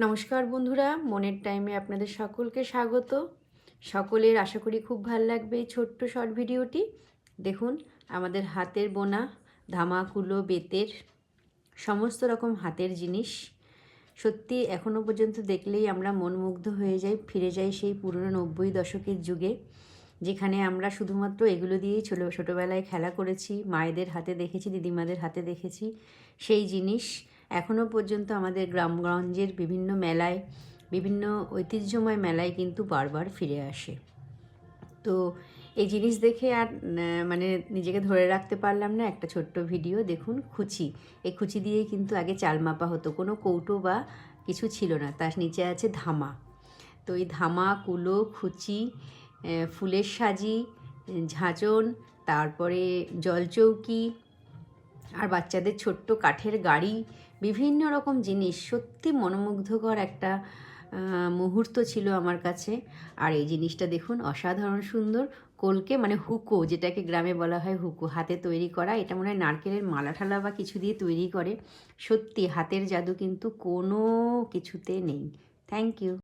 নমস্কার বন্ধুরা, মনের টাইমে আপনাদের সকলকে স্বাগত। সকলের আশা করি খুব ভালো লাগবে এই ছোট্ট শর্ট ভিডিওটি। দেখুন, আমাদের হাতের বোনা ধামা, কুলো, বেতের সমস্ত রকম হাতের জিনিস। সত্যি এখনও পর্যন্ত দেখলেই আমরা মনমুগ্ধ হয়ে যাই, ফিরে যাই সেই পুরনো 90 দশকের যুগে, যেখানে আমরা শুধুমাত্র এগুলো দিয়েই ছোটোবেলায় খেলা করেছি, মায়েদের হাতে দেখেছি, দিদিমাদের হাতে দেখেছি। সেই জিনিস এখনও পর্যন্ত আমাদের গ্রামগঞ্জের বিভিন্ন মেলায়, বিভিন্ন ঐতিহ্যময় মেলায় কিন্তু বারবার ফিরে আসে। তো এই জিনিস দেখে আর মানে নিজেকে ধরে রাখতে পারলাম না, একটা ছোট্ট ভিডিও দেখুন। খুচি, এই খুচি দিয়েই কিন্তু আগে চাল মাপা হতো, কোনো কৌটো বা কিছু ছিল না, তার নিচে আছে ধামা। তো এই ধামা, কুলো, খুচি, ফুলের সাজি, ঝাঁঝন, তারপরে জলচৌকি, আর বাচ্চাদের ছোট্ট কাঠের গাড়ি, বিভিন্ন রকম জিনিস। সত্যি মনোমুগ্ধকর একটা মুহূর্ত ছিল আমার কাছে। আর এই জিনিসটা দেখুন, অসাধারণ সুন্দর। কলকে মানে হুকো, যেটাকে গ্রামে বলা হয় হুকো, হাতে তৈরি করা। এটা মনে হয় নারকেলের মালা ঠালা বা কিছু দিয়ে তৈরি করে। সত্যি হাতের জাদু কিন্তু কোনো কিছুতে নেই। Thank you.